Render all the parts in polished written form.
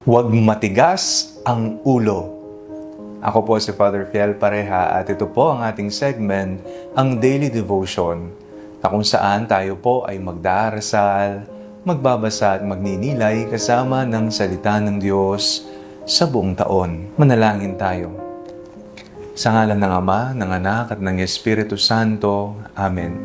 Huwag matigas ang ulo. Ako po si Father Fiel Pareha at ito po ang ating segment, ang Daily Devotion, na kung saan tayo po ay magdarasal, magbabasa at magninilay kasama ng salita ng Diyos sa buong taon. Manalangin tayo. Sa ngalan ng Ama, ng Anak at ng Espiritu Santo. Amen.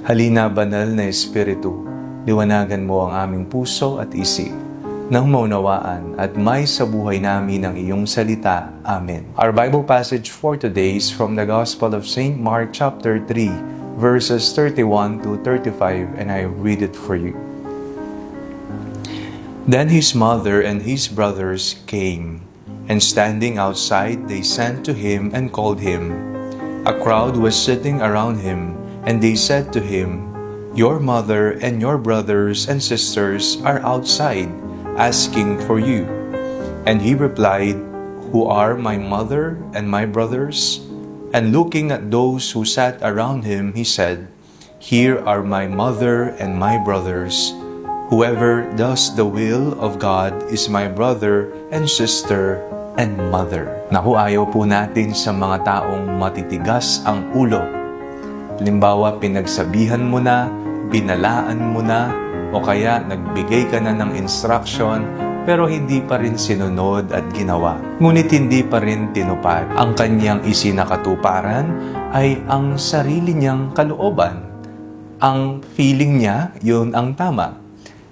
Halina, banal na Espiritu, liwanagan mo ang aming puso at isip nang maunawaan at may sa buhay namin ang iyong salita. Amen. Our Bible passage for today is from the Gospel of St. Mark chapter 3, verses 31 to 35, and I read it for you. Then his mother and his brothers came, and standing outside they sent to him and called him. A crowd was sitting around him, and they said to him, "Your mother and your brothers and sisters are outside, asking for you." And he replied, "Who are my mother and my brothers?" And looking at those who sat around him, he said, "Here are my mother and my brothers. Whoever does the will of God is my brother and sister and mother." Naku, ayaw po natin sa mga taong matitigas ang ulo. Halimbawa, pinagsabihan mo na, binalaan mo na, o kaya nagbigay ka na ng instruction pero hindi pa rin sinunod at ginawa. Ngunit hindi pa rin tinupad. Ang kanyang isinakatuparan ay ang sarili niyang kalooban. Ang feeling niya, yun ang tama.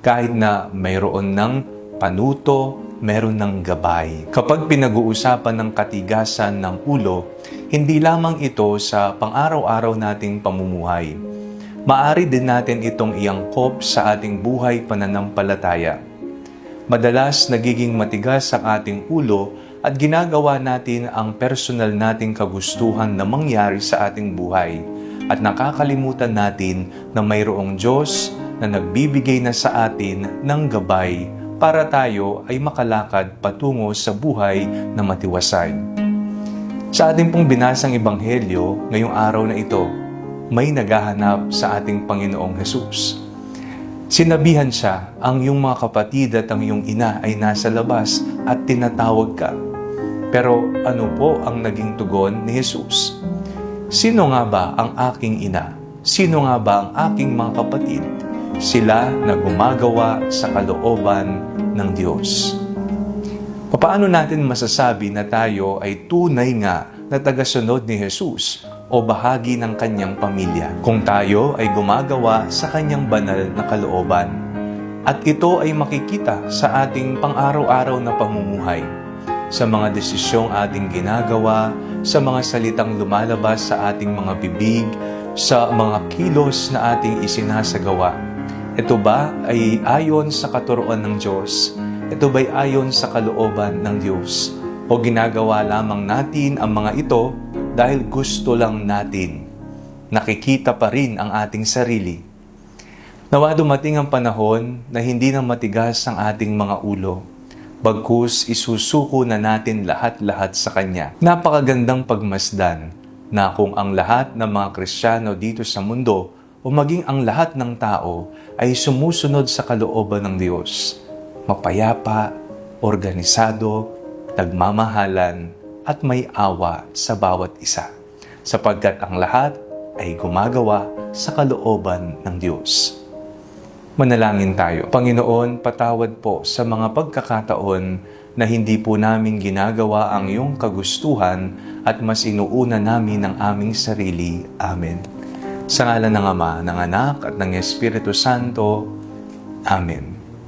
Kahit na mayroon ng panuto, meron ng gabay. Kapag pinag-uusapan ng katigasan ng ulo, hindi lamang ito sa pang-araw-araw nating pamumuhay. Maari din natin itong iangkop sa ating buhay pananampalataya. Madalas nagiging matigas ang ating ulo at ginagawa natin ang personal nating kagustuhan na mangyari sa ating buhay at nakakalimutan natin na mayroong Diyos na nagbibigay na sa atin ng gabay para tayo ay makalakad patungo sa buhay na matiwasay. Sa ating pong binasang ebanghelyo ngayong araw na ito, may naghahanap sa ating Panginoong Hesus. Sinabihan siya, ang iyong mga kapatid at ang iyong ina ay nasa labas at tinatawag ka. Pero ano po ang naging tugon ni Hesus? Sino nga ba ang aking ina? Sino nga ba ang aking mga kapatid? Sila na gumagawa sa kalooban ng Diyos. Paano natin masasabi na tayo ay tunay nga na tagasunod ni Hesus o bahagi ng kanyang pamilya kung tayo ay gumagawa sa kanyang banal na kalooban? At ito ay makikita sa ating pang-araw-araw na pamumuhay, sa mga desisyong ating ginagawa, sa mga salitang lumalabas sa ating mga bibig, sa mga kilos na ating isinasagawa. Ito ba ay ayon sa katuruan ng Diyos? Ito ba'y ayon sa kalooban ng Diyos? O ginagawa lamang natin ang mga ito dahil gusto lang natin? Nakikita pa rin ang ating sarili. Nawa dumating ang panahon na hindi na matigas ang ating mga ulo. Bagkus isusuko na natin lahat-lahat sa Kanya. Napakagandang pagmasdan na kung ang lahat ng mga Kristiyano dito sa mundo o maging ang lahat ng tao ay sumusunod sa kalooban ng Diyos. Mapayapa, organisado, nagmamahalan, at may awa sa bawat isa, sapagkat ang lahat ay gumagawa sa kalooban ng Diyos. Manalangin tayo. Panginoon, patawad po sa mga pagkakataon na hindi po namin ginagawa ang iyong kagustuhan at mas inuuna namin ang aming sarili. Amen. Sa ngalan ng Ama, ng Anak at ng Espiritu Santo. Amen.